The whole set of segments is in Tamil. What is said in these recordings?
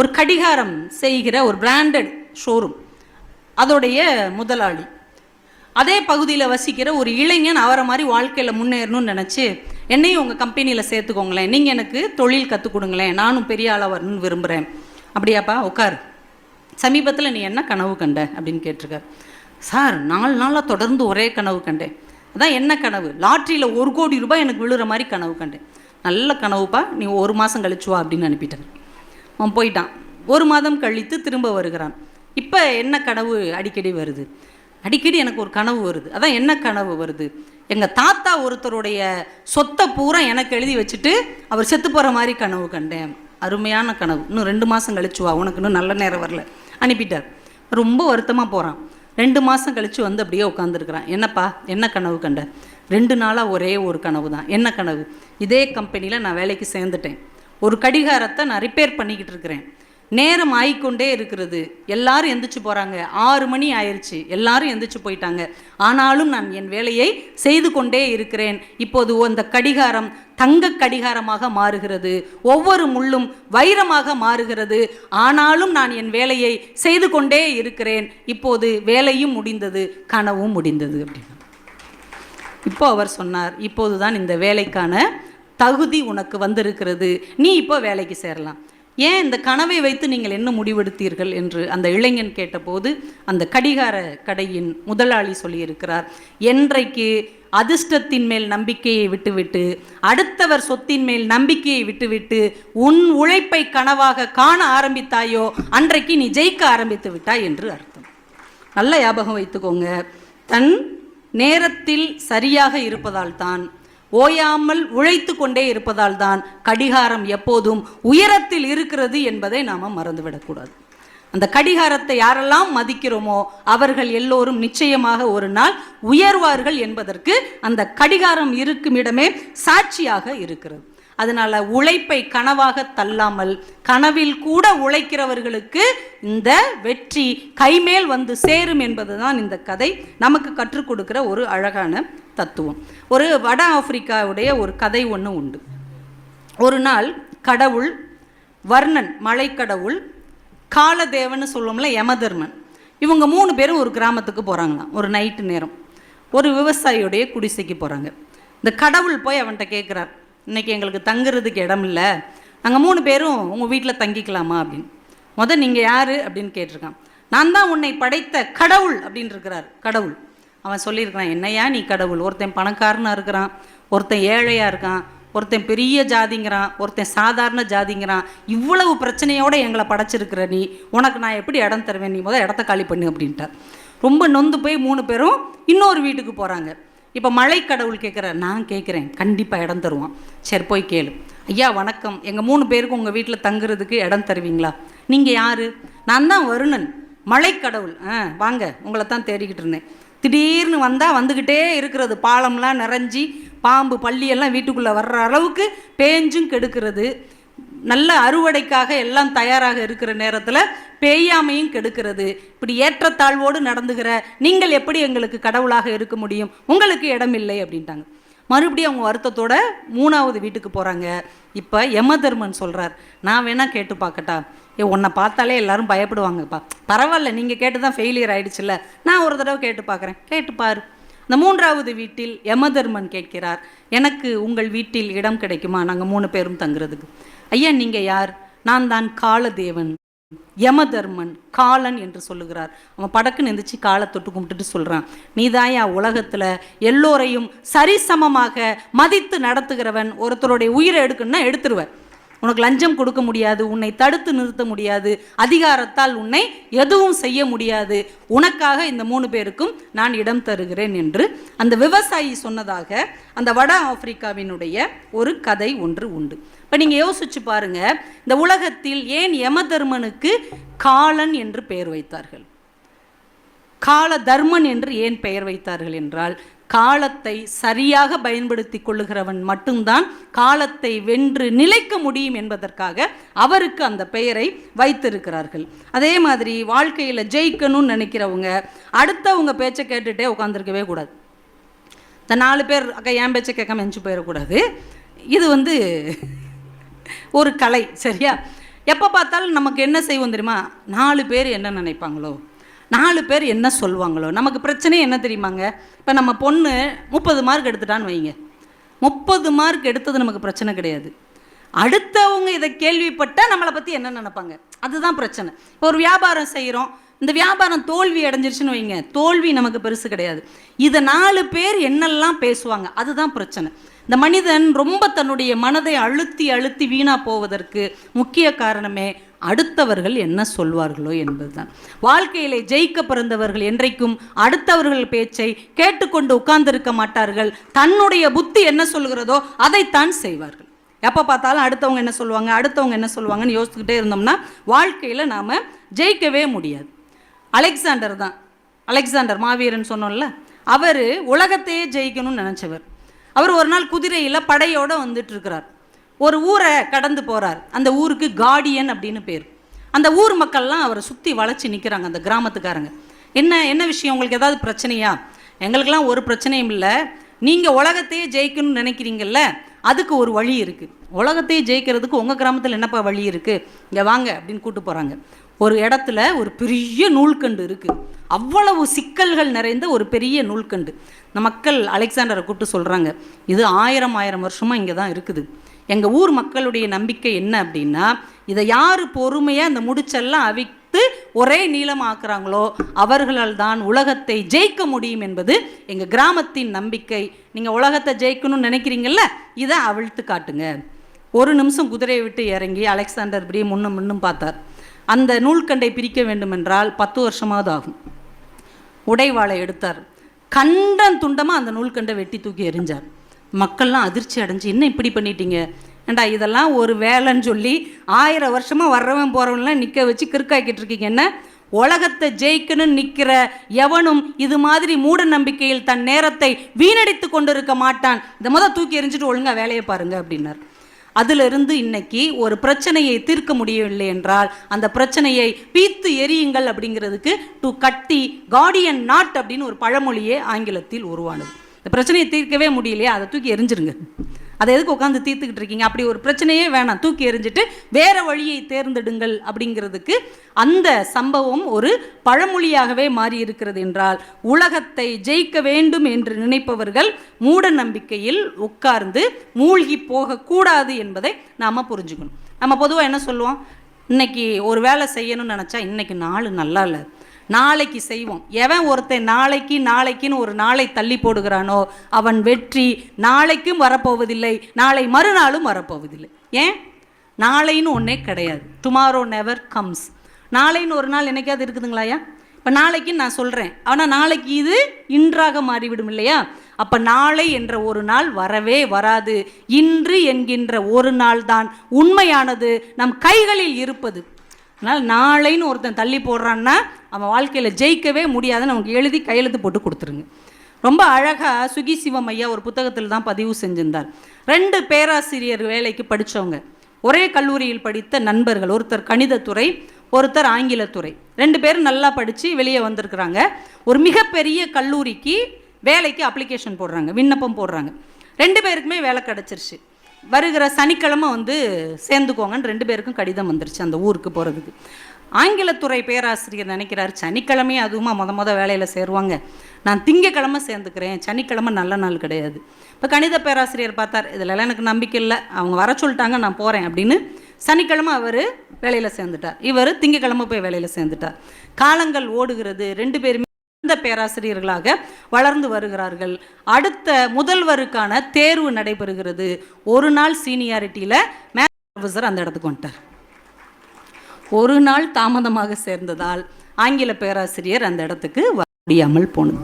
ஒரு கடிகாரம் செய்கிற ஒரு பிராண்டட் ஷோரூம், அதோடைய முதலாளி. அதே பகுதியில் வசிக்கிற ஒரு இளைஞன் அவரை மாதிரி வாழ்க்கையில் முன்னேறணும்னு நினச்சி, என்னையும் உங்கள் கம்பெனியில் சேர்த்துக்கோங்களேன், நீங்கள் எனக்கு தொழில் கற்றுக் கொடுங்களேன், நானும் பெரிய ஆளாக வரணும்னு விரும்புகிறேன். அப்படியாப்பா, உட்கார், சமீபத்தில் நீ என்ன கனவு கண்ட அப்படின்னு கேட்டிருக்கார். சார், 4 நாளாக தொடர்ந்து ஒரே கனவு கண்டேன். அதான் என்ன கனவு? லாட்ரியில் 1 கோடி ரூபாய் எனக்கு விழுற மாதிரி கனவு கண்டேன். நல்ல கனவுப்பா, நீ 1 மாதம் கழிச்சு வா அப்படின்னு அனுப்பிட்டார். அவன் போயிட்டான். 1 மாதம் கழித்து திரும்ப வருகிறான். இப்போ என்ன கனவு அடிக்கடி வருது? அடிக்கடி எனக்கு ஒரு கனவு வருது. அதான் என்ன கனவு வருது? எங்கள் தாத்தா ஒருத்தருடைய சொத்தை பூரா எனக்கு எழுதி வச்சுட்டு அவர் செத்து போகிற மாதிரி கனவு கண்டேன். அருமையான கனவு, இன்னும் 2 மாதம் கழிச்சு வா, உனக்கு இன்னும் நல்ல நேரம் வரல, அனுப்பிட்டார். ரொம்ப வருத்தமாக போகிறான். 2 மாதம் கழித்து வந்து அப்படியே உட்காந்துருக்குறான். என்னப்பா, என்ன கனவு கண்ட? 2 நாளாக ஒரே ஒரு கனவு தான். என்ன கனவு? இதே கம்பெனியில் நான் வேலைக்கு சேர்ந்துட்டேன். ஒரு கடிகாரத்தை நான் ரிப்பேர் பண்ணிக்கிட்டு இருக்கிறேன். நேரம் ஆகிக்கொண்டே இருக்கிறது. எல்லாரும் எந்திரிச்சு போகிறாங்க. 6 மணி ஆயிடுச்சு, எல்லாரும் எந்திரிச்சு போயிட்டாங்க. ஆனாலும் நான் என் வேலையை செய்து கொண்டே இருக்கிறேன். இப்போது அந்த கடிகாரம் தங்க கடிகாரமாக மாறுகிறது, ஒவ்வொரு முள்ளும் வைரமாக மாறுகிறது. ஆனாலும் நான் என் வேலையை செய்து கொண்டே இருக்கிறேன். இப்போது வேலையும் முடிந்தது, கனவும் முடிந்தது அப்படின்னு. இப்போ அவர் சொன்னார், இப்போதுதான் இந்த வேலைக்கான தகுதி உனக்கு வந்திருக்கிறது, நீ இப்போ வேலைக்கு சேரலாம். ஏன் இந்த கனவை வைத்து நீங்கள் என்ன முடிவெடுத்தீர்கள் என்று அந்த இளைஞன் கேட்டபோது அந்த கடிகார கடையின் முதலாளி சொல்லியிருக்கிறார், என்றைக்கு அதிர்ஷ்டத்தின் மேல் நம்பிக்கையை விட்டுவிட்டு, அடுத்தவர் சொத்தின் மேல் நம்பிக்கையை விட்டுவிட்டு உன் உழைப்பை கனவாக காண ஆரம்பித்தாயோ அன்றைக்கு நீ ஜெயிக்க ஆரம்பித்து விட்டாய் என்று அர்த்தம். நல்ல ஞாபகம் வைத்துக்கோங்க. தன் நேரத்தில் சரியாக இருப்பதால் தான், ஓயாமல் உழைத்து கொண்டே இருப்பதால் தான் கடிகாரம் எப்போதும் உயரத்தில் இருக்கிறது என்பதை நாம் மறந்துவிடக்கூடாது. அந்த கடிகாரத்தை யாரெல்லாம் மதிக்கிறோமோ அவர்கள் எல்லோரும் நிச்சயமாக ஒரு நாள் உயர்வார்கள் என்பதற்கு அந்த கடிகாரம் இருக்கும் இடமே சாட்சியாக இருக்கிறது. அதனால உழைப்பை கனவாக தள்ளாமல், கனவில் கூட உழைக்கிறவர்களுக்கு இந்த வெற்றி கைமேல் வந்து சேரும் என்பதுதான் இந்த கதை நமக்கு கற்றுக் கொடுக்கிற ஒரு அழகான தத்துவம். ஒரு வட ஆப்பிரிக்காவுடைய ஒரு கதை ஒன்று உண்டு. ஒரு நாள் கடவுள், வர்ணன் மலைக்கடவுள், காலதேவன்னு சொல்லுவோம்ல யமதர்மன், இவங்க 3 பேரும் ஒரு கிராமத்துக்கு போகிறாங்களாம். ஒரு நைட்டு நேரம் ஒரு விவசாயியுடைய குடிசைக்கு போகிறாங்க. இந்த கடவுள் போய் அவன்கிட்ட கேட்குறார், இன்றைக்கி எங்களுக்கு தங்குறதுக்கு இடம் இல்லை, நாங்கள் 3 பேரும் உங்கள் வீட்டில் தங்கிக்கலாமா அப்படின்னு. நீங்கள் யார் அப்படின்னு கேட்டிருக்கான். நான் தான் உன்னை படைத்த கடவுள் அப்படின்னு இருக்கிறார் கடவுள். அவன் சொல்லியிருக்கிறான், என்னையா நீ கடவுள்? ஒருத்தன் பணக்காரனாக இருக்கிறான், ஒருத்தன் ஏழையாக இருக்கான், ஒருத்தன் பெரிய ஜாதிங்கிறான், ஒருத்தன் சாதாரண ஜாதிங்கிறான். இவ்வளவு பிரச்சனையோடு எங்களை படைச்சிருக்கிற நீ, உனக்கு நான் எப்படி இடம் தருவேன்? நீ முதல் இடத்த காலி பண்ணு அப்படின்ட்டார். ரொம்ப நொந்து போய் 3 பேரும் இன்னொரு வீட்டுக்கு போகிறாங்க. இப்போ மலை கடவுள் கேட்குறார், நான் கேட்குறேன், கண்டிப்பாக இடம் தருவான். சரி போய் கேளு. ஐயா வணக்கம், எங்கள் 3 பேருக்கு உங்கள் வீட்டில் தங்குறதுக்கு இடம் தருவீங்களா? நீங்கள் யார்? நான் தான் வருணன், மலை கடவுள். வாங்க, உங்களை தான் தேடிக்கிட்டு இருந்தேன். திடீர்னு வந்தால் வந்துக்கிட்டே இருக்கிறது, பாலம்லாம் நிறைஞ்சி பாம்பு பள்ளியெல்லாம் வீட்டுக்குள்ளே வர்ற அளவுக்கு பேஞ்சும் கெடுக்கிறது. நல்ல அறுவடைக்காக எல்லாம் தயாராக இருக்கிற நேரத்தில் பேயாமையும் கெடுக்கிறது. இப்படி ஏற்றத்தாழ்வோடு நடந்துகிற நீங்கள் எப்படி எங்களுக்கு கடவுளாக இருக்க முடியும்? உங்களுக்கு இடம் இல்லை அப்படின்ட்டாங்க. மறுபடியும் அவங்க வருத்தத்தோட 3வது வீட்டுக்கு போகிறாங்க. இப்போ யமதர்மன் சொல்கிறார், நான் வேணால் கேட்டு பார்க்கட்டா? உன்னை பார்த்தாலே எல்லாரும் பயப்படுவாங்கப்பா. பரவாயில்ல, நீங்கள் கேட்டு தான் ஃபெயிலியர் ஆகிடுச்சுல்ல, நான் ஒரு தடவை கேட்டு பார்க்குறேன், கேட்டு பாரு. இந்த 3வது வீட்டில் யமதர்மன் கேட்கிறார், எனக்கு உங்கள் வீட்டில் இடம் கிடைக்குமா? நாங்கள் 3 பேரும் தங்குறதுக்கு. ஐயா நீங்கள் யார்? நான் தான் காலதேவன். யமதர்மன் காலன் என்று சொல்லுகிறார். அவன் படக்குன்னு எந்திரிச்சு காலை தொட்டு கும்பிட்டுட்டு சொல்கிறான், நீதாயா உலகத்தில் எல்லோரையும் சரிசமமாக மதித்து நடத்துகிறவன். ஒருத்தருடைய உயிரை எடுக்கணும்னா எடுத்துருவேன். உனக்கு லஞ்சம் கொடுக்க முடியாது, உன்னை தடுத்து நிறுத்த முடியாது, அதிகாரத்தால் உன்னை எதுவும் செய்ய முடியாது. உனக்காக இந்த 3 பேருக்கும் நான் இடம் தருகிறேன் என்று அந்த விவசாயி சொன்னதாக அந்த வட ஆப்பிரிக்காவினுடைய ஒரு கதை ஒன்று உண்டு. இப்போ நீங்கள் யோசிச்சு பாருங்க, இந்த உலகத்தில் ஏன் யமதர்மனுக்கு காலன் என்று பெயர் வைத்தார்கள், கால தர்மன் என்று ஏன் பெயர் வைத்தார்கள் என்றால், காலத்தை சரியாக பயன்படுத்தி கொள்ளுகிறவன் மட்டும்தான் காலத்தை வென்று நிலைக்க முடியும் என்பதற்காக அவருக்கு அந்த பெயரை வைத்திருக்கிறார்கள். அதே மாதிரி வாழ்க்கையில் ஜெயிக்கணும்னு நினைக்கிறவங்க அடுத்தவங்க பேச்சை கேட்டுகிட்டே உட்காந்துருக்கவே கூடாது. இந்த 4 பேர் அக்கா என் பேச்சை கேட்காம எஞ்சி போயிடக்கூடாது. இது ஒரு கலை, சரியா? எப்போ பார்த்தாலும் நமக்கு என்ன செய்வோம் தெரியுமா, 4 பேர் என்ன நினைப்பாங்களோ, 4 பேர் என்ன சொல்லுவாங்களோ. நமக்கு பிரச்சனை என்ன தெரியுமாங்க, இப்போ நம்ம பொண்ணு 30 மார்க் எடுத்துட்டான்னு வைங்க, 30 மார்க் எடுத்தது நமக்கு பிரச்சனை கிடையாது, அடுத்தவங்க இதை கேள்விப்பட்டால் நம்மளை பற்றி என்ன நினைப்பாங்க, அதுதான் பிரச்சனை. இப்போ ஒரு வியாபாரம் செய்கிறோம், இந்த வியாபாரம் தோல்வி அடைஞ்சிருச்சுன்னு வைங்க, தோல்வி நமக்கு பெருசு கிடையாது, இதை 4 பேர் என்னெல்லாம் பேசுவாங்க அதுதான் பிரச்சனை. இந்த மனிதன் ரொம்ப தன்னுடைய மனதை அழுத்தி அழுத்தி வீணாக போவதற்கு முக்கிய காரணமே அடுத்தவர்கள் என்ன சொல்வார்களோ என்பதுதான். வாழ்க்கையிலே ஜெயிக்க பிறந்தவர்கள் என்றைக்கும் அடுத்தவர்கள் பேச்சை கேட்டுக்கொண்டு உட்கார்ந்திருக்க மாட்டார்கள். தன்னுடைய புத்தி என்ன சொல்கிறதோ அதைத்தான் செய்வார்கள். எப்போ பார்த்தாலும் அடுத்தவங்க என்ன சொல்லுவாங்க, அடுத்தவங்க என்ன சொல்லுவாங்கன்னு யோசிச்சுக்கிட்டே இருந்தோம்னா வாழ்க்கையில் நாம் ஜெயிக்கவே முடியாது. அலெக்சாண்டர் மாவீரன் சொன்னோம்ல, அவர் உலகத்தையே ஜெயிக்கணும்னு நினச்சவர். அவர் ஒரு நாள் குதிரையில் படையோடு வந்துட்டு இருக்கிறார். ஒரு ஊரை கடந்து போகிறார். அந்த ஊருக்கு கார்டியன் அப்படின்னு பேர். அந்த ஊர் மக்கள்லாம் அவரை சுற்றி வளைச்சி நிற்கிறாங்க. அந்த கிராமத்துக்காரங்க, என்ன விஷயம், உங்களுக்கு ஏதாவது பிரச்சனையா? எங்களுக்கெல்லாம் ஒரு பிரச்சனையும் இல்லை, நீங்கள் உலகத்தையே ஜெயிக்கணும்னு நினைக்கிறீங்கல்ல, அதுக்கு ஒரு வழி இருக்குது. உலகத்தையே ஜெயிக்கிறதுக்கு உங்கள் கிராமத்தில் என்னப்பா வழி இருக்குது, இங்கே வாங்க அப்படின்னு கூப்பிட்டு போகிறாங்க. ஒரு இடத்துல ஒரு பெரிய நூல்கண்டு இருக்குது. அவ்வளவு சிக்கல்கள் நிறைந்த ஒரு பெரிய நூல்கண்டு. இந்த மக்கள் அலெக்சாண்டரை கூப்பிட்டு சொல்கிறாங்க, இது 1000 வருஷமாக இங்கே தான் இருக்குது. எங்கள் ஊர் மக்களுடைய நம்பிக்கை என்ன அப்படின்னா, இதை யார் பொறுமையாக அந்த முடிச்செல்லாம் அவித்து ஒரே நீளமாக்குறாங்களோ அவர்களால் தான் உலகத்தை ஜெயிக்க முடியும் என்பது எங்கள் கிராமத்தின் நம்பிக்கை. நீங்கள் உலகத்தை ஜெயிக்கணும்னு நினைக்கிறீங்கல்ல, இதை அவிழ்த்து காட்டுங்க. ஒரு நிமிஷம் குதிரையை விட்டு இறங்கி அலெக்சாண்டர் இப்படியே முன்னும் பார்த்தார். அந்த நூல்கண்டை பிரிக்க வேண்டுமென்றால் 10 வருஷமாவது ஆகும். உடைவாளை எடுத்தார், கண்டன் துண்டமாக அந்த நூல்கண்டை வெட்டி தூக்கி எறிஞ்சார். மக்கள்லாம் அதிர்ச்சி அடைஞ்சு, என்ன இப்படி பண்ணிட்டீங்க, ஏண்டா இதெல்லாம் ஒரு வேலைன்னு சொல்லி 1000 வருஷமாக வர்றவன் போகிறவன்லாம் நிற்க வச்சு கிறுக்காக்கிட்டு இருக்கீங்க, என்ன உலகத்தை ஜெயிக்கணும்னு நிற்கிற எவனும் இது மாதிரி மூட நம்பிக்கையில் தன் நேரத்தை வீணடித்து கொண்டு இருக்க மாட்டான், இதை தூக்கி எறிஞ்சிட்டு ஒழுங்காக வேலையை பாருங்க அப்படின்னார். அதிலிருந்து இன்னைக்கு ஒரு பிரச்சனையை தீர்க்க முடியவில்லை என்றால் அந்த பிரச்சனையை பீத்து எரியுங்கள் அப்படிங்கிறதுக்கு டு கட்டி கார்டியன் நாட் அப்படின்னு ஒரு பழமொழியே ஆங்கிலத்தில் உருவானது. இந்த பிரச்சனையை தீர்க்கவே முடியலையா, அதை தூக்கி எரிஞ்சிருங்க, அதை எதுக்கு உட்காந்து தீர்த்துக்கிட்டு இருக்கீங்க, அப்படி ஒரு பிரச்சனையே வேணாம், தூக்கி எறிஞ்சிட்டு வேற வழியை தேர்ந்தெடுங்கள் அப்படிங்கிறதுக்கு அந்த சம்பவம் ஒரு பழமொழியாகவே மாறி இருக்கிறது. என்றால் உலகத்தை ஜெயிக்க வேண்டும் என்று நினைப்பவர்கள் மூட நம்பிக்கையில் உட்கார்ந்து மூழ்கி போகக்கூடாது என்பதை நாம் புரிஞ்சுக்கணும். நம்ம பொதுவாக என்ன சொல்லுவோம், இன்னைக்கு ஒரு வேலை செய்யணும்னு நினச்சா இன்னைக்கு நாள் நல்லா இல்லை, நாளைக்கு செய்வோம். எவன் ஒருத்தன் நாளைக்குன்னு ஒரு நாளை தள்ளி போடுகிறானோ அவன் வெற்றி நாளைக்கும் வரப்போவதில்லை, நாளை மறுநாளும் வரப்போவதில்லை. ஏன், நாளைன்னு ஒன்றே கிடையாது. Tomorrow never comes. நாளைன்னு ஒரு நாள் என்னைக்காவது இருக்குதுங்களாயா? இப்போ நாளைக்கு நான் சொல்கிறேன், ஆனால் நாளைக்கு இது இன்றாக மாறிவிடும் இல்லையா? அப்போ நாளை என்ற ஒரு நாள் வரவே வராது. இன்று என்கின்ற ஒரு நாள் தான் உண்மையானது, நம் கைகளில் இருப்பது. அதனால் நாளைன்னு ஒருத்தன் தள்ளி போடுறான்னா அவன் வாழ்க்கையில் ஜெயிக்கவே முடியாதுன்னு நமக்கு எழுதி கையெழுத்து போட்டு கொடுத்துருங்க. ரொம்ப அழகாக சுகி சிவம் ஐயா ஒரு புத்தகத்தில் தான் பதிவு செஞ்சிருந்தார். 2 பேராசிரியர் வேலைக்கு படித்தவங்க, ஒரே கல்லூரியில் படித்த நண்பர்கள், ஒருத்தர் கணிதத்துறை, ஒருத்தர் ஆங்கிலத்துறை. 2 பேரும் நல்லா படித்து வெளியே வந்திருக்கிறாங்க. ஒரு மிகப்பெரிய கல்லூரிக்கு வேலைக்கு அப்ளிகேஷன் போடுறாங்க, விண்ணப்பம் போடுறாங்க. 2 பேருக்குமே வேலை கிடச்சிருச்சு. வருகிற சனிக்கிழமை சேர்ந்துக்கோங்கன்னு 2 பேருக்கும் கடிதம் வந்துருச்சு அந்த ஊருக்கு போகிறதுக்கு. ஆங்கிலத்துறை பேராசிரியர் நினைக்கிறார், சனிக்கிழமையே அதுவுமா முத வேலையில் சேருவாங்க, நான் திங்கக்கிழமை சேர்ந்துக்கிறேன், சனிக்கிழமை நல்ல நாள் கிடையாது. இப்போ கணித பேராசிரியர் பார்த்தார், இதிலெல்லாம் எனக்கு நம்பிக்கை இல்லை, அவங்க வர சொல்லிட்டாங்க, நான் போகிறேன் அப்படின்னு சனிக்கிழமை அவர் வேலையில் சேர்ந்துட்டார். இவர் திங்கக்கிழமை போய் வேலையில் சேர்ந்துட்டார். காலங்கள் ஓடுகிறது. 2 பேருமே இந்த பேராசிரியர்களாக வளர்ந்து வருகிறார்கள். அடுத்த முதல்வருக்கான தேர்வு நடைபெறுகிறது. ஒரு நாள் சீனியாரிட்டியில் மேத்ஸ் ப்ரொஃபஸர் அந்த இடத்துக்கு வந்துட்டார். ஒரு நாள் தாமதமாக சேர்ந்ததால் ஆங்கில பேராசிரியர் அந்த இடத்துக்கு வர முடியாமல் போனது.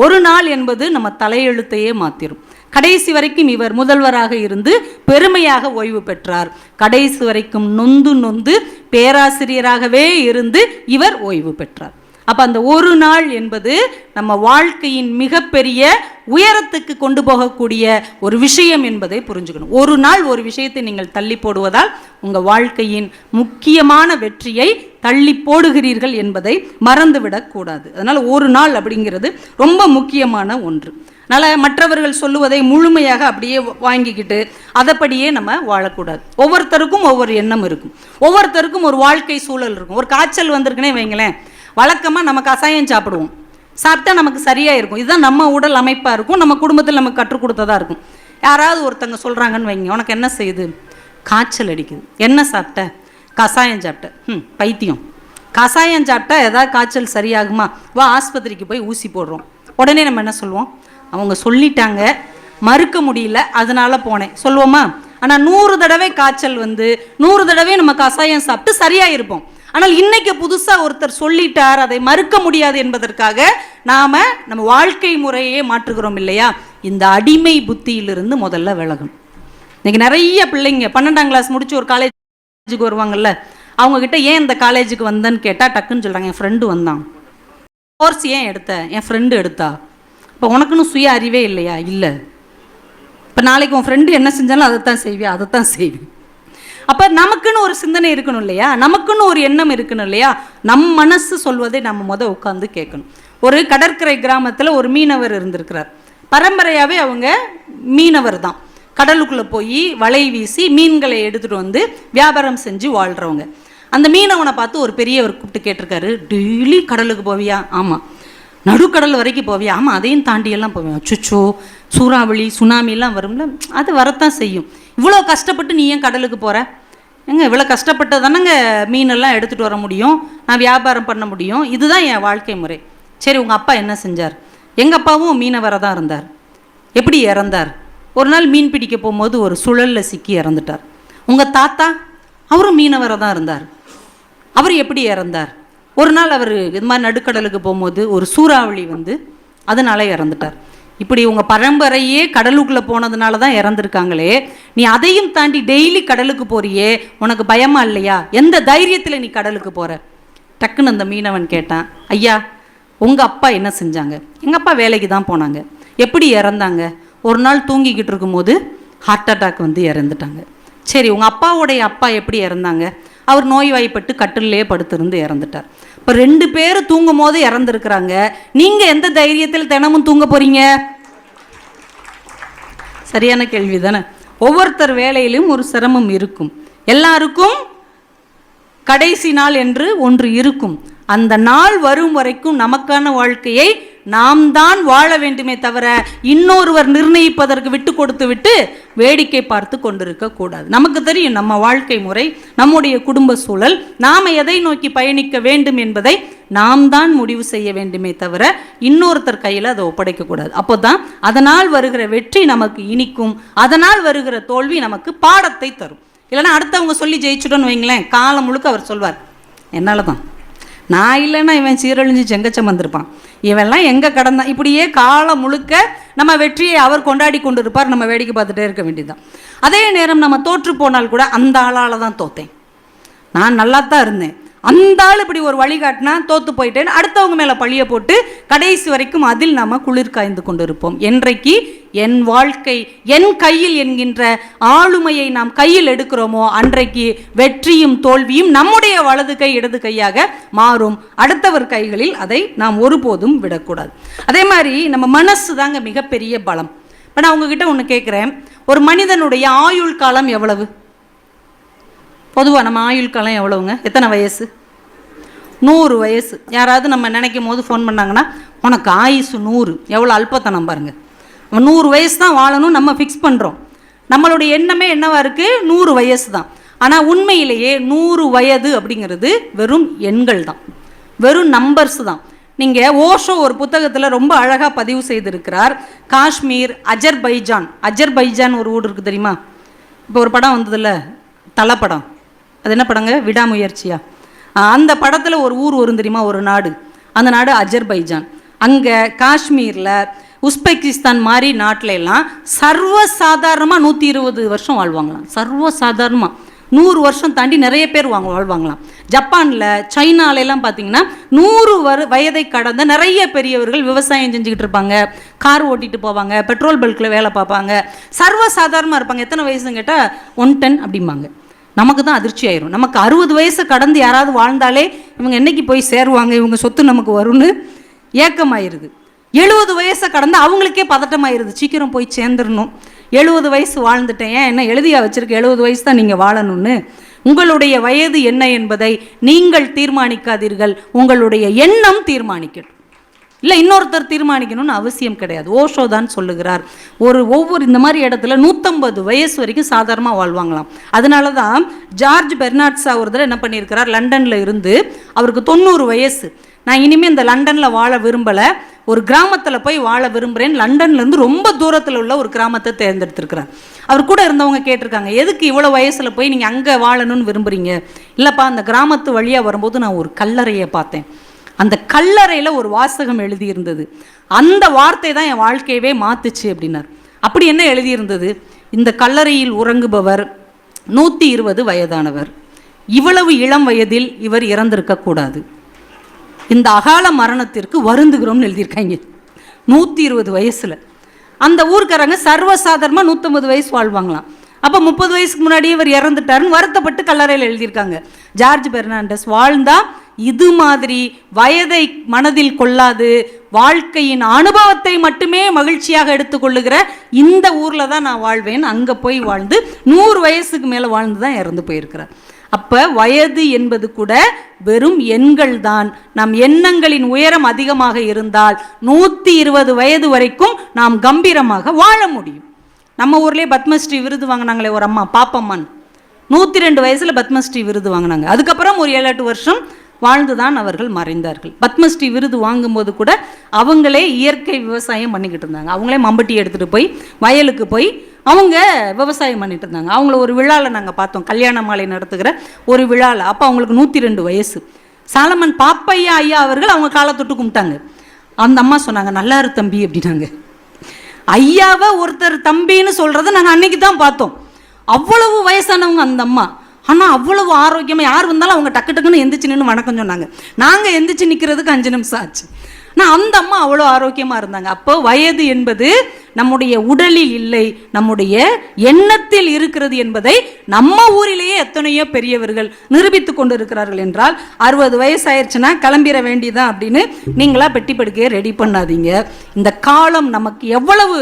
ஒரு நாள் என்பது நம்ம தலையெழுத்தையே மாத்திரும். கடைசி வரைக்கும் இவர் முதல்வராக இருந்து பெருமையாக ஓய்வு பெற்றார். கடைசி வரைக்கும் நொந்து பேராசிரியராகவே இருந்து இவர் ஓய்வு பெற்றார். அப்போ அந்த ஒரு நாள் என்பது நம்ம வாழ்க்கையின் மிகப்பெரிய உயரத்துக்கு கொண்டு போகக்கூடிய ஒரு விஷயம் என்பதை புரிஞ்சுக்கணும். ஒரு நாள் ஒரு விஷயத்தை நீங்கள் தள்ளி போடுவதால் உங்கள் வாழ்க்கையின் முக்கியமான வெற்றியை தள்ளி போடுகிறீர்கள் என்பதை மறந்துவிடக்கூடாது. அதனால் ஒரு நாள் அப்படிங்கிறது ரொம்ப முக்கியமான ஒன்று. அதனால் மற்றவர்கள் சொல்லுவதை முழுமையாக அப்படியே வாங்கிக்கிட்டு அதைப்படியே நம்ம வாழக்கூடாது. ஒவ்வொருத்தருக்கும் ஒவ்வொரு எண்ணம் இருக்கும், ஒவ்வொருத்தருக்கும் ஒரு வாழ்க்கை சூழல் இருக்கும். ஒரு காய்ச்சல் வந்திருக்குன்னே வைங்களேன், வழக்கமாக நம்ம கசாயம் சாப்பிடுவோம், சாப்பிட்டா நமக்கு சரியாக இருக்கும். இதுதான் நம்ம உடல் அமைப்பாக இருக்கும், நம்ம குடும்பத்தில் நமக்கு கற்றுக் கொடுத்ததாக இருக்கும். யாராவது ஒருத்தங்க சொல்கிறாங்கன்னு வைங்க, உனக்கு என்ன செய்யுது, காய்ச்சல் அடிக்குது, என்ன சாப்பிட்ட, கசாயம் சாப்பிட்ட, பைத்தியம், கசாயம் சாப்பிட்டா ஏதாவது காய்ச்சல் சரியாகுமா, வா ஆஸ்பத்திரிக்கு போய் ஊசி போடுறோம். உடனே நம்ம என்ன சொல்லுவோம், அவங்க சொல்லிட்டாங்க, மறுக்க முடியல, அதனால போனேன் சொல்லுவோமா? ஆனால் 100 தடவை காய்ச்சல் வந்து 100 தடவை நம்ம கசாயம் சாப்பிட்டு சரியாக இருப்போம். ஆனால் இன்னைக்கு புதுசாக ஒருத்தர் சொல்லிட்டார், அதை மறுக்க முடியாது என்பதற்காக நம்ம வாழ்க்கை முறையே மாற்றுகிறோம் இல்லையா? இந்த அடிமை புத்தியிலிருந்து முதல்ல விலகணும். இன்னைக்கு நிறைய பிள்ளைங்க 12ஆம் கிளாஸ் முடிச்சு ஒரு காலேஜுக்கு வருவாங்கல்ல, அவங்கக்கிட்ட ஏன் இந்த காலேஜுக்கு வந்தேன்னு கேட்டால் டக்குன்னு சொல்கிறாங்க, என் ஃப்ரெண்டு வந்தான். கோர்ஸ் ஏன் எடுத்த, என் ஃப்ரெண்டு எடுத்தா. இப்போ உனக்குன்னு சுய அறிவே இல்லையா? இல்லை. இப்போ நாளைக்கு உன் ஃப்ரெண்டு என்ன செஞ்சாலும் அதைத்தான் செய்வியா? அதைத்தான் செய்வேன். அப்போ நமக்குன்னு ஒரு சிந்தனை இருக்கணும் இல்லையா? நமக்குன்னு ஒரு எண்ணம் இருக்கணும் இல்லையா? நம் மனசு சொல்வதை நம்ம உட்காந்து கேட்கணும். ஒரு கடற்கரை கிராமத்தில் ஒரு மீனவர் இருந்திருக்கிறார். பரம்பரையாகவே அவங்க மீனவர் தான். கடலுக்குள்ளே போய் வலை வீசி மீன்களை எடுத்துகிட்டு வந்து வியாபாரம் செஞ்சு வாழ்கிறவங்க. அந்த மீனவனை பார்த்து ஒரு பெரியவர் கூப்பிட்டு கேட்டிருக்காரு, டெய்லி கடலுக்கு போவியா? ஆமாம். நடுக்கடல் வரைக்கும் போவியா? ஆமாம். அதையும் தாண்டியெல்லாம் போவேன். அச்சுச்சோ, சூறாவளி சுனாமிலாம் வரும்ல, அது வரத்தான் செய்யும். இவ்வளோ கஷ்டப்பட்டு நீ ஏன் கடலுக்கு போகிற? எங்க இவ்வளோ கஷ்டப்பட்டு தானேங்க மீனெல்லாம் எடுத்துகிட்டு வர முடியும், நான் வியாபாரம் பண்ண முடியும், இதுதான் என் வாழ்க்கை முறை. சரி, உங்கள் அப்பா என்ன செஞ்சார்? எங்கள் அப்பாவும் மீனவரை தான் இருந்தார். எப்படி இறந்தார்? ஒரு நாள் மீன் பிடிக்க போகும்போது ஒரு சுழலில் சிக்கி இறந்துட்டார். உங்கள் தாத்தா அவரும் மீனவரை தான் இருந்தார். அவர் எப்படி இறந்தார்? ஒரு நாள் அவர் இது மாதிரி நடுக்கடலுக்கு போகும்போது ஒரு சூறாவளி வந்து அதனால இறந்துட்டார். இப்படி உங்கள் பரம்பரையே கடலுக்குள்ளே போனதுனால தான் இறந்துருக்காங்களே, நீ அதையும் தாண்டி டெய்லி கடலுக்கு போறியே, உனக்கு பயமா இல்லையா? எந்த தைரியத்தில் நீ கடலுக்கு போகிற? டக்குன்னு அந்த மீனவன் கேட்டான், ஐயா உங்கள் அப்பா என்ன செஞ்சாங்க? எங்கள் அப்பா வேலைக்கு தான் போனாங்க. எப்படி இறந்தாங்க? ஒரு நாள் தூங்கிக்கிட்டு இருக்கும்போது ஹார்ட் அட்டாக் வந்து இறந்துட்டாங்க. சரி, உங்கள் அப்பாவுடைய அப்பா எப்படி இறந்தாங்க? அவர் நோய்வாய்ப்பட்டு கட்டிலே படுத்திருந்து இறந்துட்டார். இப்போ 2 பேர் தூங்கும் போது இறந்துருக்குறாங்க. நீங்கள் எந்த தைரியத்தில் தினமும் தூங்க போகிறீங்க? சரியான கேள்வி தானே. ஒவ்வொருத்தர் வேலையிலும் ஒரு சிரமம் இருக்கும். எல்லாருக்கும் கடைசி நாள் என்று ஒன்று இருக்கும். அந்த நாள் வரும் வரைக்கும் நமக்கான வாழ்க்கையை நாம் தான் வாழ வேண்டுமே தவிர இன்னொருவர் நிர்ணயிப்பதற்கு விட்டு கொடுத்து விட்டு வேடிக்கை பார்த்து கொண்டிருக்க கூடாது. நமக்கு தெரியும் நம்ம வாழ்க்கை முறை, நம்முடைய குடும்ப சூழல், நாம் எதை நோக்கி பயணிக்க வேண்டும் என்பதை நாம் தான் முடிவு செய்ய வேண்டுமே தவிர இன்னொருத்தர் கையில் அதை ஒப்படைக்கக்கூடாது. அப்போ தான் அதனால் வருகிற வெற்றி நமக்கு இனிக்கும், அதனால் வருகிற தோல்வி நமக்கு பாடத்தை தரும். இல்லைன்னா அடுத்தவங்க சொல்லி ஜெயிச்சுட்டோன்னு வைங்களேன், காலம் முழுக்க அவர் சொல்வார், என்னால் தான், நான் இல்லைன்னா இவன் சீரழிஞ்சு செங்கச்சம் வந்திருப்பான், இவெல்லாம் எங்கே கடந்தான். இப்படியே காலம் முழுக்க நம்ம வெற்றியை அவர் கொண்டாடி கொண்டு இருப்பார், நம்ம வேடிக்கை பார்த்துட்டே இருக்க வேண்டியதுதான். அதே நேரம் நம்ம தோற்று போனால் கூட அந்த ஆளால் தான் தோத்தேன், நான் நல்லா தான் இருந்தேன், அந்த ஆள் இப்படி ஒரு வழிகாட்டினா தோற்று போயிட்டேன்னு அடுத்தவங்க மேலே பழிய போட்டு கடைசி வரைக்கும் அதில் நாம் குளிர் காய்ந்து கொண்டு இருப்போம். என்றைக்கு என் வாழ்க்கை என் கையில் என்கின்ற ஆளுமையை நாம் கையில் எடுக்கிறோமோ அன்றைக்கு வெற்றியும் தோல்வியும் நம்முடைய வலது கை இடது கையாக மாறும். அடுத்தவர் கைகளில் அதை நாம் ஒருபோதும் விடக்கூடாது. அதே மாதிரி நம்ம மனசு தாங்க மிகப்பெரிய பலம். இப்போ நான் உங்ககிட்ட ஒன்று கேட்குறேன், ஒரு மனிதனுடைய ஆயுள் காலம் எவ்வளவு? பொதுவாக நம்ம ஆயுள் காலம் எவ்வளவுங்க? எத்தனை வயசு? 100 வயசு. யாராவது நம்ம நினைக்கும் போது ஃபோன் பண்ணாங்கன்னா உனக்கு ஆயுசு 100, எவ்வளோ அல்பத்தனம் பாருங்க. 100 வயசு தான் வாழணும் நம்ம ஃபிக்ஸ் பண்ணுறோம். நம்மளுடைய எண்ணமே என்னவா இருக்குது? 100 வயசு தான். ஆனால் உண்மையிலேயே 100 வயது அப்படிங்கிறது வெறும் எண்கள் தான், வெறும் நம்பர்ஸ் தான். நீங்கள் ஓஷோ ஒரு புத்தகத்தில் ரொம்ப அழகாக பதிவு செய்திருக்கிறார். காஷ்மீர், அஜர்பைஜான் ஒரு ஊர் இருக்குது தெரியுமா? இப்போ ஒரு படம் வந்ததில்ல, தலை படம், அது என்ன படங்க, விடாமுயற்சியா? அந்த படத்தில் ஒரு ஊர் வரும் தெரியுமா, ஒரு நாடு, அந்த நாடு அஜர்பைஜான். அங்கே காஷ்மீரில் உஸ்பெகிஸ்தான் மாதிரி நாட்டில எல்லாம் சர்வசாதாரணமாக 120 வருஷம் வாழ்வாங்களாம். சர்வசாதாரணமாக 100 வருஷம் தாண்டி நிறைய பேர் வாழ்வாங்களாம். ஜப்பானில், சைனாலெல்லாம் பார்த்தீங்கன்னா 100 வயதை கடந்த நிறைய பெரியவர்கள் விவசாயம் செஞ்சுக்கிட்டு இருப்பாங்க, கார் ஓட்டிகிட்டு போவாங்க, பெட்ரோல் பல்கில் வேலை பார்ப்பாங்க, சர்வசாதாரணமாக இருப்பாங்க. எத்தனை வயசுன்னு கேட்டால் 110 அப்படிம்பாங்க. நமக்கு தான் அதிர்ச்சி ஆயிரும். நமக்கு 60 வயசு கடந்து யாராவது வாழ்ந்தாலே இவங்க என்னைக்கு போய் சேருவாங்க, இவங்க சொத்து நமக்கு வரும்னு ஏக்கமாயிருது. 70 வயசை கடந்து அவங்களுக்கே பதட்டமாயிருது, சீக்கிரம் போய் சேர்ந்துடணும், 70 வயசு வாழ்ந்துட்டேன், ஏன் என்ன எழுதியா வச்சிருக்க 70 வயசு தான் நீங்கள் வாழணும்னு. உங்களுடைய வயது என்ன என்பதை நீங்கள் தீர்மானிக்காதீர்கள், உங்களுடைய எண்ணம் தீர்மானிக்கட்டும். இல்லை இன்னொருத்தர் தீர்மானிக்கணும்னு அவசியம் கிடையாது. ஓஷோ தான் சொல்லுகிறார், ஒவ்வொரு இந்த மாதிரி இடத்துல 150 வயசு வரைக்கும் சாதாரணமாக வாழ்வாங்களாம். அதனால தான் ஜார்ஜ் பெர்னாட்ஸா ஒரு தடவை என்ன பண்ணியிருக்கிறார், லண்டனில் இருந்து அவருக்கு 90 வயசு, நான் இனிமேல் இந்த லண்டனில் வாழ விரும்பலை, ஒரு கிராமத்தில் போய் வாழ விரும்புகிறேன், லண்டன்லேருந்து ரொம்ப தூரத்தில் உள்ள ஒரு கிராமத்தை தேர்ந்தெடுத்திருக்கிறார். அவர் கூட இருந்தவங்க கேட்டிருக்காங்க, எதுக்கு இவ்வளோ வயசில் போய் நீங்கள் அங்கே வாழணும்னு விரும்புகிறீங்க? இல்லைப்பா, அந்த கிராமத்து வழியாக வரும்போது நான் ஒரு கல்லறையை பார்த்தேன், அந்த கல்லறையில் ஒரு வாசகம் எழுதியிருந்தது, அந்த வார்த்தை தான் என் வாழ்க்கையவே மாத்துச்சு அப்படின்னார். அப்படி என்ன எழுதியிருந்தது? இந்த கல்லறையில் உறங்குபவர் 120 வயதானவர், இவ்வளவு இளம் வயதில் இவர் இறந்திருக்கக்கூடாது, இந்த அகால மரணத்திற்கு வருந்துகிறோம்னு எழுதியிருக்காங்க. 120 வயசில் அந்த ஊருக்காரங்க சர்வசாதாரணமாக 150 வயசு வாழ்வாங்களாம். அப்போ 30 வயசுக்கு முன்னாடி இவர் இறந்துட்டாருன்னு வருத்தப்பட்டு கல்லறையில் எழுதியிருக்காங்க. ஜார்ஜ் பெர்னாண்டஸ் வாழ்ந்தா இது மாதிரி வயதை மனதில் கொள்ளாது, வாழ்க்கையின் அனுபவத்தை மட்டுமே மகிழ்ச்சியாக எடுத்துக்கொள்ளுகிற இந்த ஊரில் தான் நான் வாழ்வேன், அங்கே போய் வாழ்ந்து 100 வயசுக்கு மேலே வாழ்ந்து தான் இறந்து போயிருக்கிறார். அப்போ வயது என்பது கூட வெறும் எண்கள் தான். நம் எண்ணங்களின் உயரம் அதிகமாக இருந்தால் 120 வயது வரைக்கும் நாம் கம்பீரமாக வாழ முடியும். நம்ம ஊர்லேயே பத்மஸ்ரீ விருது வாங்கினாங்களே ஒரு அம்மா, பாப்பம்மான், 102 வயசில் பத்மஸ்ரீ விருது வாங்கினாங்க. அதுக்கப்புறம் ஒரு 7-8 வருஷம் வாழ்ந்துதான் அவர்கள் மறைந்தார்கள். பத்மஸ்ரீ விருது வாங்கும்போது கூட அவங்களே இயற்கை விவசாயம் பண்ணிக்கிட்டு இருந்தாங்க. அவங்களே மம்பட்டி எடுத்துகிட்டு போய் வயலுக்கு போய் அவங்க விவசாயம் பண்ணிட்டு இருந்தாங்க. அவங்கள ஒரு விழாவில் நாங்கள் பார்த்தோம், கல்யாண மாலை நடத்துகிற ஒரு விழாவில். அப்போ அவங்களுக்கு 102 வயசு. சாலமன் பாப்பையா ஐயா அவர்கள் அவங்க காலை தொட்டு கும்பிட்டாங்க. அந்த அம்மா சொன்னாங்க, நல்லா இரு தம்பி அப்படின்னாங்க. ஐயாவை ஒருத்தர் தம்பின்னு சொல்கிறத நாங்கள் அன்னைக்கு தான் பார்த்தோம். அவ்வளவு வயசானவங்க அந்த அம்மா, ஆனால் அவ்வளவு ஆரோக்கியமாக, யார் வந்தாலும் அவங்க டக்கு டக்குன்னு எந்திரிச்சு நின்று வணக்கம் சொன்னாங்க. நாங்கள் எந்திரிச்சு நிற்கிறதுக்கு 5 நிமிஷம் ஆச்சு. ஆனால் அந்த அம்மா அவ்வளோ ஆரோக்கியமாக இருந்தாங்க. அப்போ வயது என்பது நம்முடைய உடலில் இல்லை, நம்முடைய எண்ணத்தில் இருக்கிறது என்பதை நம்ம ஊரிலேயே எத்தனையோ பெரியவர்கள் நிரூபித்து கொண்டு இருக்கிறார்கள். என்றால் 60 வயசு ஆயிடுச்சுன்னா கிளம்பிட வேண்டியதான் அப்படின்னு நீங்களா பெட்டி படுக்கையை ரெடி பண்ணாதீங்க. இந்த காலம் நமக்கு எவ்வளவு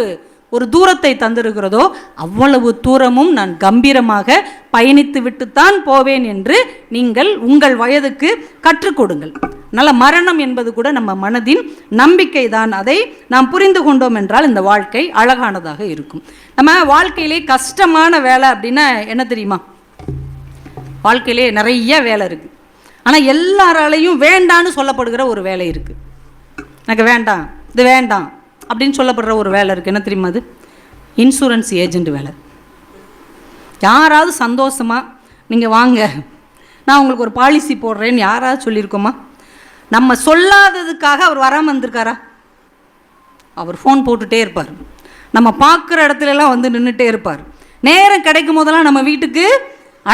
ஒரு தூரத்தை தந்திருக்கிறதோ அவ்வளவு தூரமும் நான் கம்பீரமாக பயணித்து விட்டுத்தான் போவேன் என்று நீங்கள் உங்கள் வயதுக்கு கற்றுக் கொடுங்கள். நல்ல மரணம் என்பது கூட நம்ம மனதின் நம்பிக்கை தான். அதை நாம் புரிந்து கொண்டோம் என்றால் இந்த வாழ்க்கை அழகானதாக இருக்கும். நம்ம வாழ்க்கையிலே கஷ்டமான வேலை அப்படின்னா என்ன தெரியுமா? வாழ்க்கையிலே நிறைய வேலை இருக்குது, ஆனால் எல்லாராலையும் வேண்டான்னு சொல்லப்படுகிற ஒரு வேலை இருக்குது. எனக்கு வேண்டாம், இது வேண்டாம் அப்படின்னு சொல்லப்படுற ஒரு வேலை இருக்குது. என்ன தெரியுமா? அது இன்சூரன்ஸ் ஏஜென்ட் வேலை. யாராவது சந்தோஷமாக நீங்கள் வாங்க நான் உங்களுக்கு ஒரு பாலிசி போடுறேன்னு யாராவது சொல்லியிருக்கோமா? நம்ம சொல்லாததுக்காக அவர் வராமல் வந்திருக்காரா? அவர் ஃபோன் போட்டுகிட்டே இருப்பார், நம்ம பார்க்குற இடத்துலலாம் வந்து நின்றுட்டே இருப்பார், நேரம் கிடைக்கும் போதெல்லாம் நம்ம வீட்டுக்கு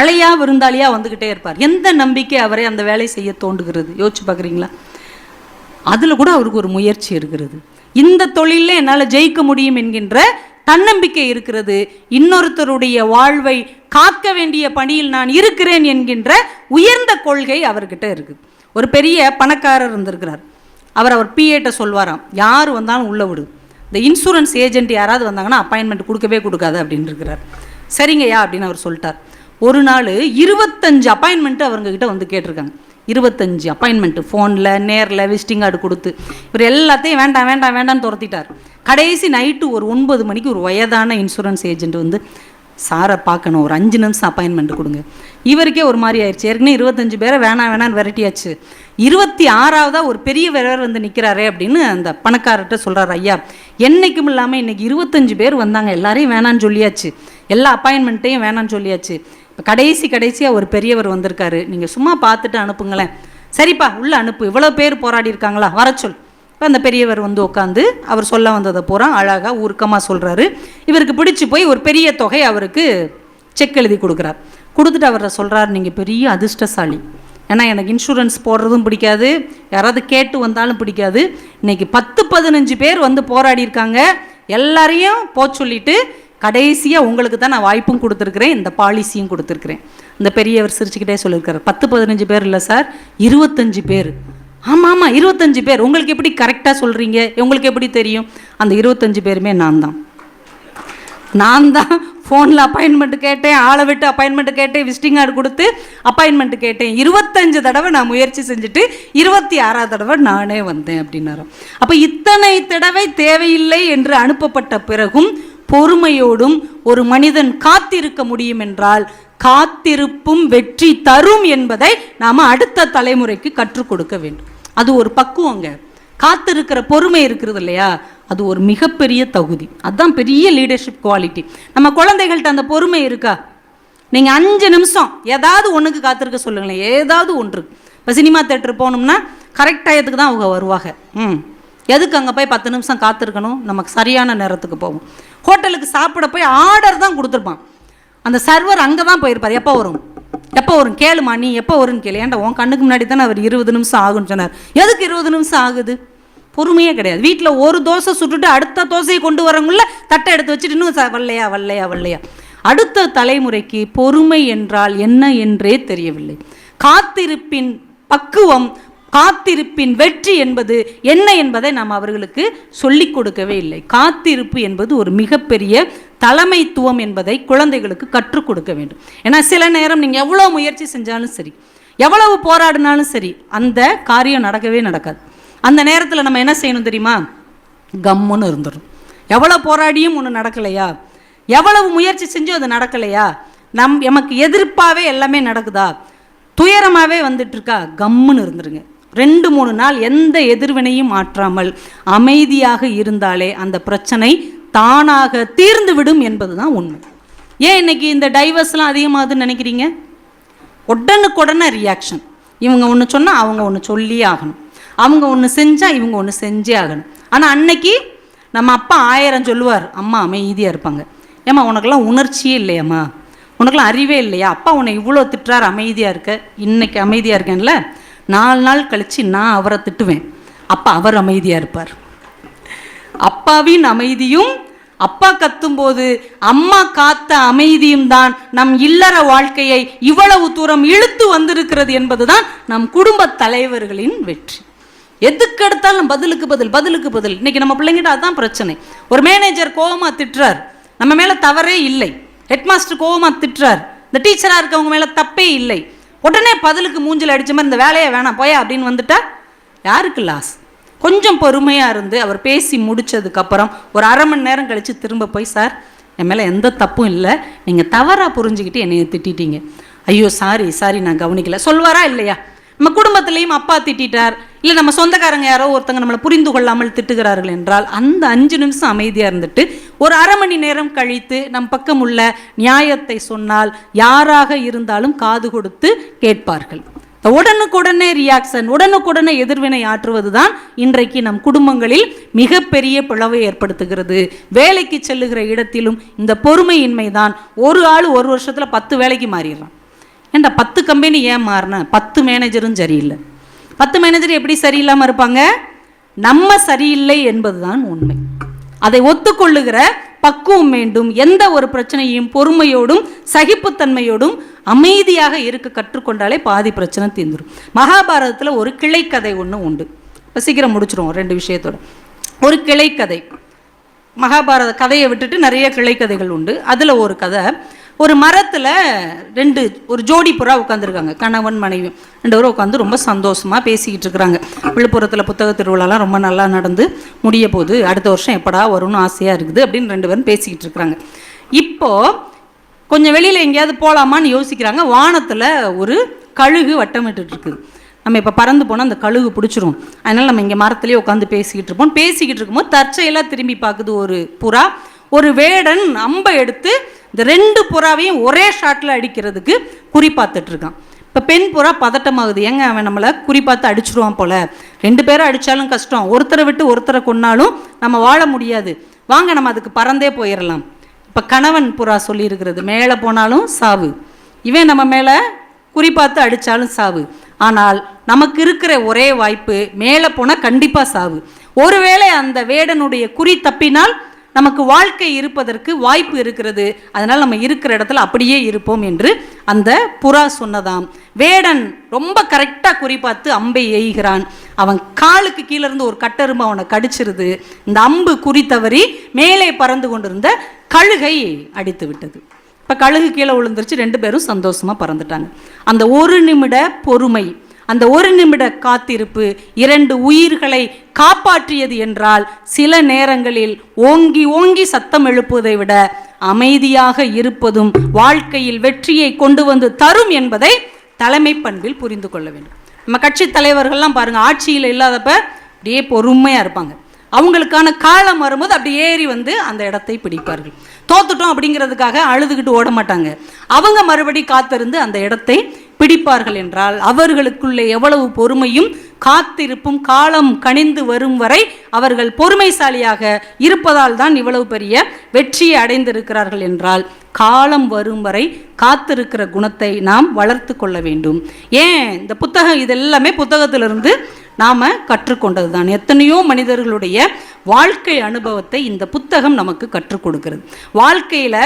அழையா விருந்தாளியாக வந்துக்கிட்டே இருப்பார். எந்த நம்பிக்கை அவரை அந்த வேலை செய்ய தோண்டுகிறது? யோசிச்சு பார்க்குறீங்களா? அதில் கூட அவருக்கு ஒரு முயற்சி இருக்கிறது. இந்த தொழிலில் என்னால் ஜெயிக்க முடியும் என்கின்ற தன்னம்பிக்கை இருக்கிறது. இன்னொருத்தருடைய வாழ்வை காக்க வேண்டிய பணியில் நான் இருக்கிறேன் என்கின்ற உயர்ந்த கொள்கை அவர்கிட்ட இருக்குது. ஒரு பெரிய பணக்காரர் இருந்திருக்கிறார். அவர் பிஏட்ட சொல்வாராம், யார் வந்தாலும் உள்ளே விடு, இந்த இன்சூரன்ஸ் ஏஜென்ட் யாராவது வந்தாங்கன்னா அப்பாயின்மெண்ட் கொடுக்கவே கொடுக்காது அப்படின்னு இருக்கிறார். சரிங்கய்யா அப்படின்னு அவர் சொல்லிட்டார். ஒரு நாள் 25 அப்பாயின்மெண்ட்டு அவங்கக்கிட்ட வந்து கேட்டிருக்காங்க. 25 அப்பாயின்மெண்ட்டு, ஃபோனில் நேரில் விசிட்டிங் கார்டு கொடுத்து இவர் எல்லாத்தையும் வேண்டாம் வேண்டாம் வேண்டாம்னு துரத்திட்டார். கடைசி நைட்டு ஒரு 9 மணிக்கு ஒரு வயதான இன்சூரன்ஸ் ஏஜென்ட் வந்து, சாரை பார்க்கணும், ஒரு 5 நிமிஷம் அப்பாயின்மெண்ட் கொடுங்க. இவருக்கே ஒரு மாதிரி ஆயிடுச்சு. ஏற்கனவே 25 பேரை வேணாம் வேணான்னு விரட்டியாச்சு. 26ஆவதா ஒரு பெரிய வேறவர் வந்து நிற்கிறாரே அப்படின்னு அந்த பணக்காரர்கிட்ட சொல்கிறார், ஐயா என்றைக்கும் இல்லாமல் இன்றைக்கி 25 பேர் வந்தாங்க, எல்லாரையும் வேணான்னு சொல்லியாச்சு, எல்லா அப்பாயின்மெண்ட்டையும் வேணான்னு சொல்லியாச்சு, இப்போ கடைசியாக ஒரு பெரியவர் வந்திருக்காரு, நீங்கள் சும்மா பார்த்துட்டு அனுப்புங்களேன். சரிப்பா உள்ளே அனுப்பு, இவ்வளோ பேர் போராடி இருக்காங்களா, வர சொல். இப்போ அந்த பெரியவர் வந்து உட்காந்து அவர் சொல்ல வந்ததை பூரா அழகாக உருக்கமாக சொல்கிறாரு. இவருக்கு பிடிச்சி போய் ஒரு பெரிய தொகை அவருக்கு செக் எழுதி கொடுக்குறார். கொடுத்துட்டு அவரை சொல்கிறார், நீங்கள் பெரிய அதிர்ஷ்டசாலி, ஏன்னா எனக்கு இன்சூரன்ஸ் போடுறதும் பிடிக்காது, யாராவது கேட்டு வந்தாலும் பிடிக்காது, இன்றைக்கி 10-15 பேர் வந்து போராடி இருக்காங்க, எல்லாரையும் போக சொல்லிவிட்டு கடைசியாக உங்களுக்கு தான் நான் வாய்ப்பும் கொடுத்துருக்குறேன், இந்த பாலிசியும் கொடுத்துருக்குறேன். இந்த பெரியவர் சிரிச்சுக்கிட்டே சொல்லியிருக்காரு, 10-15 பேர் இல்லை சார், 25 பேர். ஆமாம் ஆமாம் 25 பேர். உங்களுக்கு எப்படி கரெக்டாக சொல்கிறீங்க, உங்களுக்கு எப்படி தெரியும்? அந்த 25 பேருமே நான் தான் ஃபோனில் அப்பாயின்மெண்ட் கேட்டேன், ஆளை விட்டு அப்பாயின்மெண்ட் கேட்டேன், விசிட்டிங் கார்டு கொடுத்து அப்பாயின்மெண்ட் கேட்டேன். 25 தடவை நான் முயற்சி செஞ்சுட்டு 26ஆவது தடவை நானே வந்தேன் அப்படின்னாரோ. அப்போ இத்தனை தடவை தேவையில்லை என்று அனுப்பப்பட்ட பிறகும் பொறுமையோடும் ஒரு மனிதன் காத்திருக்க முடியும் என்றால் காத்திருப்பும் வெற்றி தரும் என்பதை நாம் அடுத்த தலைமுறைக்கு கற்றுக் கொடுக்க வேண்டும். அது ஒரு பக்குவங்க. காத்திருக்கிற பொறுமை இருக்கிறது இல்லையா, அது ஒரு மிகப்பெரிய தகுதி. அதுதான் பெரிய லீடர்ஷிப் குவாலிட்டி. நம்ம குழந்தைகள்கிட்ட அந்த பொறுமை இருக்கா? நீங்கள் 5 நிமிஷம் ஏதாவது ஒன்றுக்கு காத்திருக்க சொல்லுங்களேன், ஏதாவது ஒன்று. இப்போ சினிமா தேட்டர் போகணும்னா கரெக்ட் டயத்துக்கு தான் அவங்க வருவாங்க. எதுக்கு அங்கே போய் 10 நிமிஷம் காத்திருக்கணும்? நமக்கு சரியான நேரத்துக்கு போவோம். ஹோட்டலுக்கு சாப்பிட போய் ஆர்டர் தான் கொடுத்துருப்பான், அந்த சர்வர் அங்கே தான் போயிருப்பார். எப்போ வரும் கேளுமா, நீ எப்போ வரும்னு கேளு. ஏன்டா உன் கண்ணுக்கு முன்னாடி தானே அவர் 20 நிமிஷம் ஆகுன்னு சொன்னார். எதுக்கு 20 நிமிஷம் ஆகுது? பொறுமையே கிடையாது. வீட்டில் ஒரு தோசை சுட்டுட்டு அடுத்த தோசையை கொண்டு வரவங்கள தட்டை எடுத்து வச்சுட்டு இன்னும் வல்லையா. அடுத்த தலைமுறைக்கு பொறுமை என்றால் என்ன என்றே தெரியவில்லை. காத்திருப்பின் பக்குவம், காத்திருப்பின் வெற்றி என்பது என்ன என்பதை நாம் அவர்களுக்கு சொல்லிக் கொடுக்கவே இல்லை. காத்திருப்பு என்பது ஒரு மிகப்பெரிய தலைமைத்துவம் என்பதை குழந்தைகளுக்கு கற்றுக் கொடுக்க வேண்டும். ஏன்னா சில நேரம் நீங்கள் எவ்வளோ முயற்சி செஞ்சாலும் சரி, எவ்வளவு போராடினாலும் சரி, அந்த காரியம் நடக்கவே நடக்காது. அந்த நேரத்தில் நம்ம என்ன செய்யணும் தெரியுமா? கம்முன்னு இருந்துடும். எவ்வளோ போராடியும் ஒன்று நடக்கலையா, எவ்வளவு முயற்சி செஞ்சும் அது நடக்கலையா, நமக்கு எதிர்ப்பாகவே எல்லாமே நடக்குதா, துயரமாகவே வந்துட்டு இருக்கா, கம்முன்னு இருந்துருங்க. 2-3 நாள் எந்த எதிர்வினையும் ஆற்றாமல் அமைதியாக இருந்தாலே அந்த பிரச்சனை தானாக தீர்ந்து விடும் என்பது தான் உண்மை. ஏன் இன்னைக்கு இந்த டைவர்ஸ்லாம் அதிகமாகுதுன்னு நினைக்கிறீங்க? உடனுக்குடனே ரியாக்ஷன். இவங்க ஒன்று சொன்னால் அவங்க ஒன்று சொல்லியே ஆகணும், அவங்க ஒன்று செஞ்சால் இவங்க ஒன்று செஞ்சே ஆகணும். ஆனால் அன்னைக்கு நம்ம அப்பா 1000 சொல்லுவார், அம்மா அமைதியாக இருப்பாங்க. ஏம்மா உனக்கெல்லாம் உணர்ச்சியே இல்லையாம்மா, உனக்கெல்லாம் அறிவே இல்லையா, அப்பா உன்னை இவ்வளோ திட்டுறார் அமைதியாக இருக்க, இன்னைக்கு அமைதியாக இருக்கேன்ல, 4 நாள் கழித்து நான் அவரை திட்டுவேன், அப்பா அவர் அமைதியாக இருப்பார். அப்பாவின் அமைதியும் அப்பா கத்தும்போது அம்மா காத்த அமைதியும் தான் நம் இல்லற வாழ்க்கையை இவ்வளவு தூரம் இழுத்து வந்திருக்கிறது என்பதுதான் நம் குடும்ப தலைவர்களின் வெற்றி. எதுக்கெடுத்தாலும் பதிலுக்கு பதில். இன்னைக்கு நம்ம பிள்ளைங்கிட்ட அதுதான் பிரச்சனை. ஒரு மேனேஜர் கோவமா திட்டுறார், நம்ம மேல தவறே இல்லை. ஹெட்மாஸ்டர் கோவமா திட்டுறார், இந்த டீச்சரா இருக்கவங்க மேல தப்பே இல்லை. உடனே பதிலுக்கு மூஞ்சில் அடிச்ச மாதிரி இந்த வேலையை வேணாம் போயா அப்படின்னு வந்துட்டா யாருக்கு லாஸ்? கொஞ்சம் பொறுமையாக இருந்து அவர் பேசி முடித்ததுக்கப்புறம் ஒரு 1/2 மணி நேரம் கழித்து திரும்ப போய், சார் என் மேலே எந்த தப்பும் இல்லை, நீங்கள் தவறாக புரிஞ்சுக்கிட்டு என்னைய திட்டிட்டீங்க, ஐயோ சாரி நான் கவனிக்கல, சொல்வாரா இல்லையா? நம்ம குடும்பத்திலையும் அப்பா திட்டார், இல்லை நம்ம சொந்தக்காரங்க யாரோ ஒருத்தங்க நம்மளை புரிந்து கொள்ளாமல் திட்டுகிறார்கள் என்றால் அந்த 5 நிமிஷம் அமைதியாக இருந்துட்டு ஒரு 1/2 மணி நேரம் கழித்து நம் பக்கம் உள்ள நியாயத்தை சொன்னால் யாராக இருந்தாலும் காது கொடுத்து கேட்பார்கள். உடனுக்குடனே ரியாக்ஷன், உடனுக்குடனே எதிர்வினை ஆற்றுவது தான் இன்றைக்கு நம் குடும்பங்களில் மிகப்பெரிய பிளவை ஏற்படுத்துகிறது. வேலைக்கு செல்லுகிற இடத்திலும் இந்த பொறுமையின்மை தான். ஒரு ஆள் 1 வருஷத்தில் 10 வேலைக்கு மாறிடுறான். ஏன்டா 10 கம்பெனி ஏன் மாறின? 10 மேனேஜரும் சரியில்லை. 10 மேனேஜர் எப்படி சரியில்லாமல் இருப்பாங்க? நம்ம சரியில்லை என்பதுதான் உண்மை. அதை ஒத்துக்கொள்ளுகிற பக்குவம் வேண்டும். எந்த ஒரு பிரச்சனையும் பொறுமையோடும் சகிப்புத்தன்மையோடும் அமைதியாக இருக்க கற்றுக்கொண்டாலே பாதி பிரச்சனை தீர்ந்துடும். மகாபாரதத்தில் ஒரு கிளைக்கதை ஒன்று உண்டு. இப்போ சீக்கிரம் முடிச்சிருவோம் 2 விஷயத்தோட. ஒரு கிளைக்கதை, மகாபாரத கதையை விட்டுட்டு நிறைய கிளைக்கதைகள் உண்டு. அதில் ஒரு கதை, ஒரு மரத்தில் ஒரு ஜோடி புறா உட்காந்துருக்காங்க, கணவன் மனைவி 2 பேரும் உட்காந்து ரொம்ப சந்தோஷமாக பேசிக்கிட்டு இருக்கிறாங்க. விழுப்புரத்தில் புத்தக திருவிழாலாம் ரொம்ப நல்லா நடந்து முடிய போது, அடுத்த வருஷம் எப்படா வரும்னு ஆசையாக இருக்குது அப்படின்னு 2 பேரும் பேசிக்கிட்டு இருக்கிறாங்க. இப்போது கொஞ்சம் வெளியில் எங்கேயாவது போகலாமான்னு யோசிக்கிறாங்க. வானத்தில் ஒரு கழுகு வட்டமிட்டு இருக்குது. நம்ம இப்போ பறந்து போனால் அந்த கழுகு பிடிச்சிரும், அதனால் நம்ம இங்கே மரத்துலேயே உட்காந்து பேசிக்கிட்டு இருக்கும்போது தற்செயலாக திரும்பி பார்க்குது ஒரு புறா. ஒரு வேடன் அம்பை எடுத்து இந்த 2 புறாவையும் ஒரே ஷாட்டில் அடிக்கிறதுக்கு குறிப்பாத்துட்டு இருக்கான். இப்போ பெண் புறா பதட்டமாகுது, ஏங்க அவன் நம்மளை குறிப்பாத்து அடிச்சிடுவான் போல, 2 பேரை அடித்தாலும் கஷ்டம், ஒருத்தரை விட்டு ஒருத்தரை கொன்னாலும் நம்ம வாழ முடியாது, வாங்க நம்ம அதுக்கு பறந்தே போயிடலாம். இப்போ கணவன் புறா சொல்லியிருக்கிறது, மேலே போனாலும் சாவு, இவன் நம்ம மேலே குறிப்பாத்து அடித்தாலும் சாவு, ஆனால் நமக்கு இருக்கிற ஒரே வாய்ப்பு மேலே போனால் கண்டிப்பாக சாவு. ஒருவேளை அந்த வேடனுடைய குறி தப்பினால் நமக்கு வாழ்க்கை இருப்பதற்கு வாய்ப்பு இருக்கிறது, அதனால் நம்ம இருக்கிற இடத்துல அப்படியே இருப்போம் என்று அந்த புறா சொன்னதாம். வேடன் ரொம்ப கரெக்டாக குறிப்பார்த்து அம்பை எய்கிறான். அவன் காலுக்கு கீழே இருந்து ஒரு கட்டெரும்பு அவனை கடிச்சிருது. இந்த அம்பு குறித்தவரி மேலே பறந்து கொண்டிருந்த கழுகை அடித்து விட்டது. இப்போ கழுகு கீழே விழுந்துருச்சு, 2 பேரும் சந்தோஷமாக பறந்துட்டாங்க. அந்த 1 நிமிட பொறுமை, அந்த 1 நிமிட காத்திருப்பு 2 உயிர்களை காப்பாற்றியது என்றால், சில நேரங்களில் ஓங்கி ஓங்கி சத்தம் எழுப்புவதை விட அமைதியாக இருப்பதும் வாழ்க்கையில் வெற்றியை கொண்டு வந்து தரும் என்பதை தலைமை பண்பில் புரிந்து கொள்ள வேண்டும். நம்ம கட்சி தலைவர்கள்லாம் பாருங்க, ஆட்சியில் இல்லாதப்ப அப்படியே பொறுமையாக இருப்பாங்க. அவங்களுக்கான காலம் வரும்போது அப்படி ஏறி வந்து அந்த இடத்தை பிடிப்பார்கள். தோத்துட்டோம் அப்படிங்கிறதுக்காக அழுதுகிட்டு ஓட மாட்டாங்க. அவங்க மறுபடி காத்திருந்து அந்த இடத்தை பிடிப்பார்கள் என்றால் அவர்களுக்குள்ளே எவ்வளவு பொறுமையும் காத்திருப்பும் காலம் கனிந்து வரும் வரை அவர்கள் பொறுமைசாலியாக இருப்பதால் தான் இவ்வளவு பெரிய வெற்றியை அடைந்திருக்கிறார்கள் என்றால், காலம் வரும் வரை காத்திருக்கிற குணத்தை நாம் வளர்த்து கொள்ள வேண்டும். ஏன் இந்த புத்தகம், இதெல்லாமே புத்தகத்திலிருந்து நாம் கற்றுக்கொண்டது தான். எத்தனையோ மனிதர்களுடைய வாழ்க்கை அனுபவத்தை இந்த புத்தகம் நமக்கு கற்றுக் கொடுக்கிறது. வாழ்க்கையில்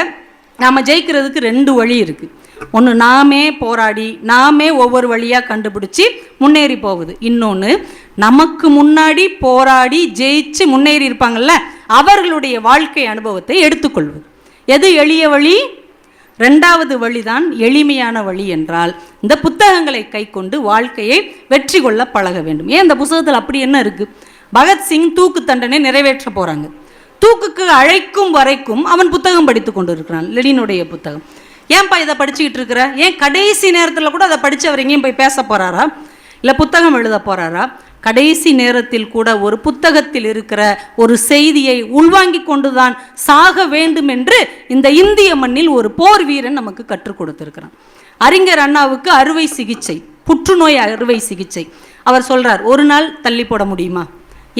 நாம் ஜெயிக்கிறதுக்கு 2 வழி இருக்குது. ஒன்று, நாமே போராடி நாமே ஒவ்வொரு வழியாக கண்டுபிடிச்சி முன்னேறி போகுது. இன்னொன்று, நமக்கு முன்னாடி போராடி ஜெயிச்சு முன்னேறி இருப்பாங்கள்ல, அவர்களுடைய வாழ்க்கை அனுபவத்தை எடுத்துக்கொள்வது. எது எளிய வழி? 2வது வழிதான் எளிமையான வழி. என்றால் இந்த புத்தகங்களை கை கொண்டு வாழ்க்கையை வெற்றி கொள்ள பழக வேண்டும். ஏன் இந்த புத்தகத்தில் அப்படி என்ன இருக்குது? பகத்சிங் தூக்கு தண்டனை நிறைவேற்ற போகிறாங்க. தூக்குக்கு அழைக்கும் வரைக்கும் அவன் புத்தகம் படித்து கொண்டு இருக்கிறான், லெனினுடைய புத்தகம். ஏன்பா இதை படிச்சுக்கிட்டு இருக்கிற? ஏன் கடைசி நேரத்தில் கூட அதை படித்து அவர் எங்கேயும் போய் பேச போகிறாரா, இல்லை புத்தகம் எழுத போகிறாரா? கடைசி நேரத்தில் கூட ஒரு புத்தகத்தில் இருக்கிற ஒரு செய்தியை உள்வாங்கி கொண்டுதான் சாக வேண்டும் என்று இந்த இந்திய மண்ணில் ஒரு போர் வீரன் நமக்கு கற்றுக் கொடுத்திருக்கிறான். அறிஞர் அண்ணாவுக்கு அறுவை சிகிச்சை, புற்றுநோய் அறுவை சிகிச்சை. அவர் சொல்றார், 1 நாள் தள்ளி போட முடியுமா?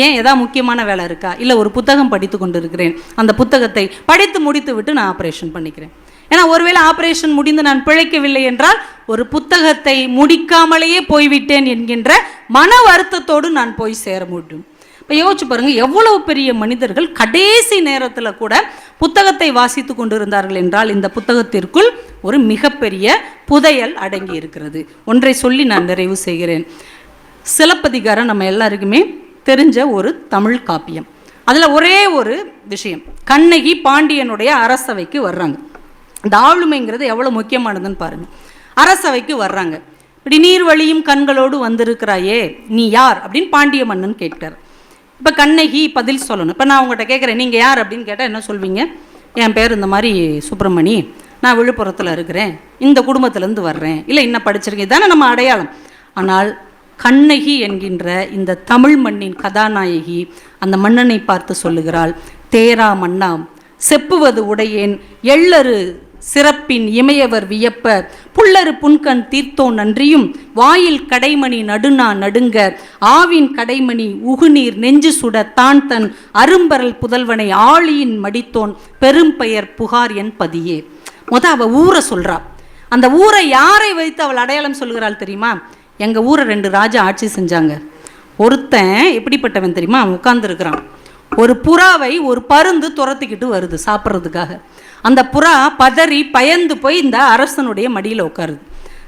ஏன், ஏதாவது முக்கியமான வேலை இருக்கா? இல்லை, ஒரு புத்தகம் படித்து கொண்டு இருக்கிறேன், அந்த புத்தகத்தை படித்து முடித்து விட்டு நான் ஆப்ரேஷன் பண்ணிக்கிறேன். ஏன்னா ஒருவேளை ஆப்ரேஷன் முடிந்து நான் பிழைக்கவில்லை என்றால் ஒரு புத்தகத்தை முடிக்காமலேயே போய்விட்டேன் என்கின்ற மன வருத்தத்தோடு நான் போய் சேர முடியும். இப்போ யோசிச்சு பாருங்க, எவ்வளவு பெரிய மனிதர்கள் கடைசி நேரத்தில் கூட புத்தகத்தை வாசித்து கொண்டிருந்தார்கள் என்றால் இந்த புத்தகத்திற்குள் ஒரு மிகப்பெரிய புதையல் அடங்கி இருக்கிறது. ஒன்றை சொல்லி நான் நிறைவு செய்கிறேன். சிலப்பதிகாரம் நம்ம எல்லாருக்குமே தெரிஞ்ச ஒரு தமிழ் காப்பியம். அதில் ஒரே ஒரு விஷயம், கண்ணகி பாண்டியனுடைய அரசவைக்கு வர்றாங்க. இந்த ஆளுமைங்கிறது எவ்வளோ முக்கியமானதுன்னு பாருங்கள். அரசவைக்கு வர்றாங்க. இப்படி நீர் வழியும் கண்களோடு வந்திருக்கிறாயே, நீ யார் அப்படின்னு பாண்டிய மன்னன் கேட்கிறார். இப்போ கண்ணகி பதில் சொல்லணும். இப்போ நான் உங்கள்கிட்ட கேட்குறேன், நீங்கள் யார் அப்படின்னு கேட்டால் என்ன சொல்வீங்க? என் பேர் இந்த மாதிரி சுப்பிரமணி, நான் விழுப்புரத்தில் இருக்கிறேன், இந்த குடும்பத்திலேருந்து வர்றேன், இல்லை இன்னும் படிச்சிருக்கேன், இதானே நம்ம அடையாளம். ஆனால் கண்ணகி என்கின்ற இந்த தமிழ் மண்ணின் கதாநாயகி அந்த மன்னனை பார்த்து சொல்லுகிறாள், தேரா மன்னா செப்புவது உடையேன் எள்ளரு சிறப்பின் இமையவர் வியப்ப புல்லரு புன்கண் தீர்த்தோ நன்றியும் வாயில் கடைமணி நடுநா நடுங்க ஆவின் கடைமணி உகுநீர் நெஞ்சு சுட தான் தன் அரும்பரல் புதல்வனை ஆழியின் மடித்தோன் பெரும்பெயர் புகார் என் பதியே. அவ ஊரை சொல்றா. அந்த ஊரை யாரை வைத்து அவள் அடையாளம் சொல்கிறாள் தெரியுமா? எங்கள் ஊரை 2 ராஜா ஆட்சி செஞ்சாங்க. ஒருத்தன் எப்படிப்பட்டவன் தெரியுமா? அவன் உட்கார்ந்துருக்கிறான். ஒரு புறாவை ஒரு பருந்து துரத்திக்கிட்டு வருது சாப்பிட்றதுக்காக. அந்த புறா பதறி பயந்து போய் இந்த அரசனுடைய மடியில் உட்காருது.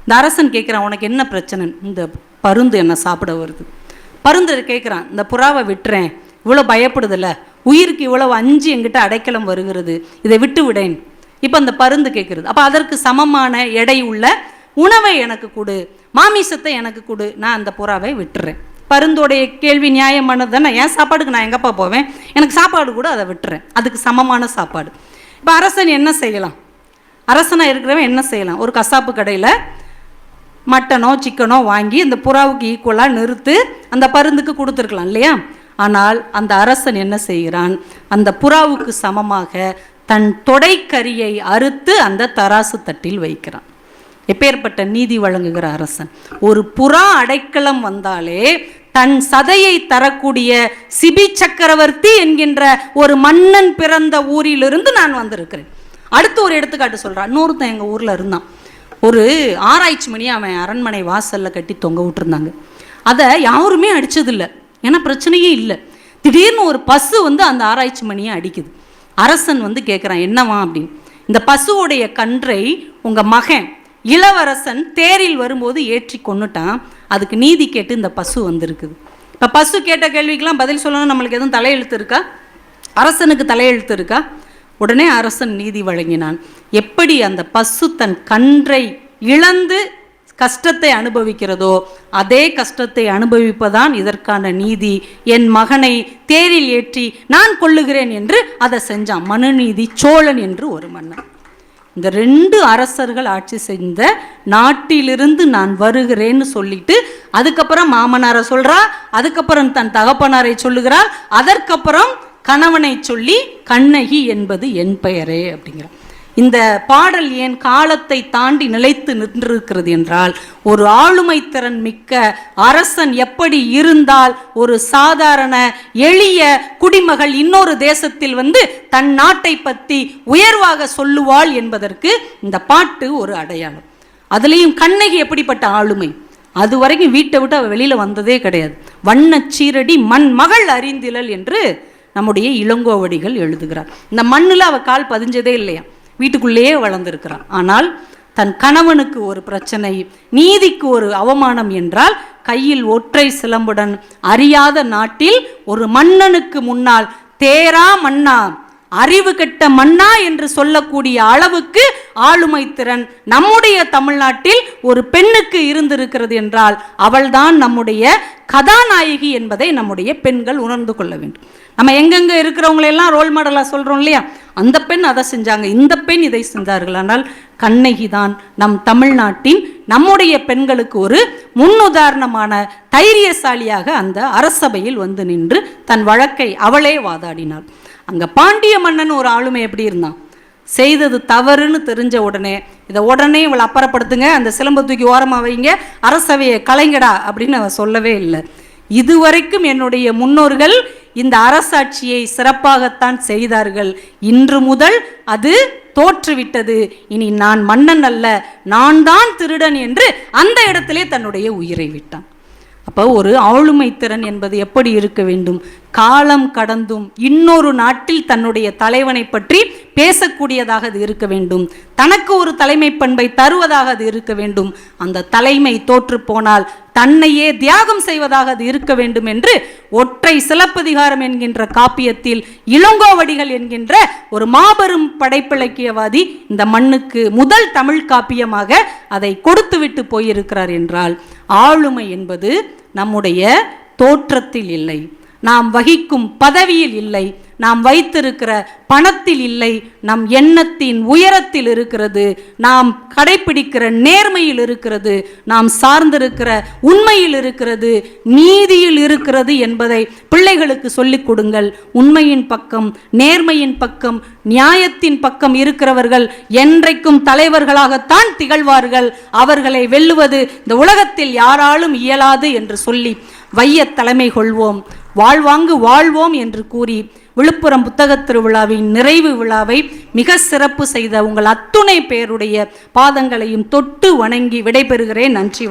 இந்த அரசன் கேட்குறான், உனக்கு என்ன பிரச்சனை? இந்த பருந்து என்ன சாப்பிட வருது. பருந்து கேட்குறான், இந்த புறாவை விட்டுறேன், இவ்வளோ பயப்படுதில்ல, உயிருக்கு இவ்வளவு அஞ்சு என்கிட்ட அடைக்கலம் வருகிறது, இதை விட்டு விடேன். இப்போ அந்த பருந்து கேட்குறது, அப்போ அதற்கு சமமான எடை உள்ள உணவை எனக்கு கொடு, மாமிசத்தை எனக்கு கொடு, நான் அந்த புறாவை விட்டுறேன். பருந்தோடைய கேள்வி நியாயமானது தானே. என் சாப்பாடுக்கு நான் எங்கப்பா போவேன், எனக்கு சாப்பாடு கூட அதை விட்டுறேன், அதுக்கு சமமான சாப்பாடு. இப்போ அரசன் என்ன செய்யலாம்? அரசனாக இருக்கிறவன் என்ன செய்யலாம்? ஒரு கசாப்பு கடையில் மட்டனோ சிக்கனோ வாங்கி அந்த புறாவுக்கு ஈக்குவலாக நிறுத்து அந்த பருந்துக்கு கொடுத்துருக்கலாம் இல்லையா? ஆனால் அந்த அரசன் என்ன செய்கிறான்? அந்த புறாவுக்கு சமமாக தன் தொடைக்கரியை அறுத்து அந்த தராசு தட்டில் வைக்கிறான். எப்பேற்பட்ட நீதி வழங்குகிற அரசன்! ஒரு புறா அடைக்கலம் வந்தாலே தன் சதையை தரக்கூடிய சிபி சக்கரவர்த்தி என்கின்ற ஒரு மன்னன் பிறந்த ஊரிலிருந்து நான் வந்திருக்கிறேன். அடுத்து ஒரு எடுத்துக்காட்டு சொல்றான். இன்னொருத்தன் எங்கள் ஊரில் இருந்தான். ஒரு ஆராய்ச்சி மணி அவன் அரண்மனை வாசலில் கட்டி தொங்க விட்டுருந்தாங்க. அதை யாருமே அடித்ததில்லை, ஏன்னா பிரச்சனையே இல்லை. திடீர்னு ஒரு பசு வந்து அந்த ஆராய்ச்சி மணியை அடிக்குது. அரசன் வந்து கேட்குறான், என்னவா அப்படின்னு. இந்த பசுவுடைய கன்றை உங்கள் மகன் இளவரசன் தேரில் வரும்போது ஏற்றி கொண்டுட்டான், அதுக்கு நீதி கேட்டு இந்த பசு வந்திருக்குது. இப்போ பசு கேட்ட கேள்விக்கெல்லாம் பதில் சொல்லணும், நம்மளுக்கு எதுவும் தலையெழுத்து இருக்கா? அரசனுக்கு தலையெழுத்து இருக்கா? உடனே அரசன் நீதி வழங்கினான். எப்படி அந்த பசு தன் கன்றை இழந்து கஷ்டத்தை அனுபவிக்கிறதோ அதே கஷ்டத்தை அனுபவிப்பதான் இதற்கான நீதி. என் மகனை தேரில் ஏற்றி நான் கொள்ளுகிறேன் என்று அதை செஞ்சான் மனுநீதி சோழன் என்று ஒரு மன்னன். இந்த 2 அரசர்கள் ஆட்சி செய்த நாட்டிலிருந்து நான் வருகிறேன்னு சொல்லிட்டு அதுக்கப்புறம் மாமனாரை சொல்றா, அதுக்கப்புறம் தன் தகப்பனாரை சொல்லுகிறாள், அதற்கப்புறம் கணவனை சொல்லி கண்ணகி என்பது என் பெயரே அப்படிங்கிறார். இந்த பாடல் ஏன் காலத்தை தாண்டி நிலைத்து நின்றிருக்கிறது என்றால், ஒரு ஆளுமை திறன் மிக்க அரசன் எப்படி இருந்தால் ஒரு சாதாரண எளிய குடிமகள் இன்னொரு தேசத்தில் வந்து தன் நாட்டை பற்றி உயர்வாக சொல்லுவாள் என்பதற்கு இந்த பாட்டு ஒரு அடையாளம். அதுலேயும் கண்ணகி எப்படிப்பட்ட ஆளுமை, அது வரைக்கும் வீட்டை விட்டு அவள் வெளியில் வந்ததே கிடையாது. வண்ணச் சீரடி மண் மகள் அறிந்திலல் என்று நம்முடைய இளங்கோவடிகள் எழுதுகிறார். இந்த மண்ணில் அவள் கால் பதிஞ்சதே இல்லையா, வீட்டுக்குள்ளேயே வளர்ந்திருக்கிறான். ஆனால் தன் கணவனுக்கு ஒரு பிரச்சனை, நீதிக்கு ஒரு அவமானம் என்றால் கையில் ஒற்றை சிலம்புடன் அறியாத நாட்டில் ஒரு மன்னனுக்கு முன்னால் தேரா மன்னா, அறிவு கெட்ட மன்னா என்று சொல்லக்கூடிய அளவுக்கு ஆளுமை திறன் நம்முடைய தமிழ்நாட்டில் ஒரு பெண்ணுக்கு இருந்திருக்கிறது என்றால் அவள்தான் நம்முடைய கதாநாயகி என்பதை நம்முடைய பெண்கள் உணர்ந்து கொள்ள வேண்டும். நம்ம எங்கெங்க இருக்கிறவங்களெல்லாம் ரோல் மாடலாக சொல்கிறோம் இல்லையா, அந்த பெண் அதை செஞ்சாங்க, இந்த பெண் இதை செஞ்சார்கள். ஆனால் கண்ணகி தான் நம் தமிழ்நாட்டின் நம்முடைய பெண்களுக்கு ஒரு முன்னுதாரணமான தைரியசாலியாக அந்த அரசபையில் வந்து நின்று தன் வழக்கை அவளே வாதாடினாள். அங்கே பாண்டிய மன்னன் ஒரு ஆளுமை எப்படி இருந்தான், செய்தது தவறுன்னு தெரிஞ்ச உடனே இதை உடனே இவளை அப்புறப்படுத்துங்க, அந்த சிலம்பை தூக்கி ஓரமாக வைங்க, அரசவையை கலைங்கடா அப்படின்னு அவன் சொல்லவே இல்லை. இதுவரைக்கும் என்னுடைய முன்னோர்கள் இந்த அரசாட்சியை சிறப்பாகத்தான் செய்தார்கள், இன்று முதல் அது தோற்றுவிட்டது, இனி நான் மன்னன் அல்ல, நான் தான் திருடன் என்று அந்த இடத்திலே தன்னுடைய உயிரை விட்டான். அப்போ ஒரு ஆளுமை திறன் என்பது எப்படி இருக்க வேண்டும், காலம் கடந்தும் இன்னொரு நாட்டில் தன்னுடைய தலைவனை பற்றி பேசக்கூடியதாக அது இருக்க வேண்டும், தனக்கு ஒரு தலைமை பண்பை தருவதாக அது இருக்க வேண்டும், அந்த தலைமை தோற்று போனால் தன்னையே தியாகம் செய்வதாக அது இருக்க வேண்டும் என்று ஒற்றை சிலப்பதிகாரம் என்கின்ற காப்பியத்தில் இளங்கோவடிகள் என்கின்ற ஒரு மாபெரும் படைப்பிலக்கியவாதி இந்த மண்ணுக்கு முதல் தமிழ் காப்பியமாக அதை கொடுத்துவிட்டு போயிருக்கிறார். என்றால் ஆளுமை என்பது நம்முடைய தோற்றத்தில் இல்லை, நாம் வகிக்கும் பதவியில் இல்லை, நாம் வைத்திருக்கிற பணத்தில் இல்லை, நம் எண்ணத்தின் உயரத்தில் இருக்கிறது, நாம் கடைபிடிக்கிற நேர்மையில் இருக்கிறது, நாம் சார்ந்திருக்கிற உண்மையில் இருக்கிறது, நீதியில் இருக்கிறது என்பதை பிள்ளைகளுக்கு சொல்லிக் கொடுங்கள். உண்மையின் பக்கம், நேர்மையின் பக்கம், நியாயத்தின் பக்கம் இருக்கிறவர்கள் என்றைக்கும் தலைவர்களாகத்தான் திகழ்வார்கள். அவர்களை வெல்லுவது இந்த உலகத்தில் யாராலும் இயலாது என்று சொல்லி வைய தலைமை கொள்வோம், வாழ்வாங்கு வாழ்வோம் என்று கூறி விழுப்புரம் புத்தகத் திருவிழாவின் நிறைவு விழாவை மிக சிறப்பு செய்த உங்கள் அத்துணை பேருடைய பாதங்களையும் தொட்டு வணங்கி விடைபெறுகிறேன். நன்றி.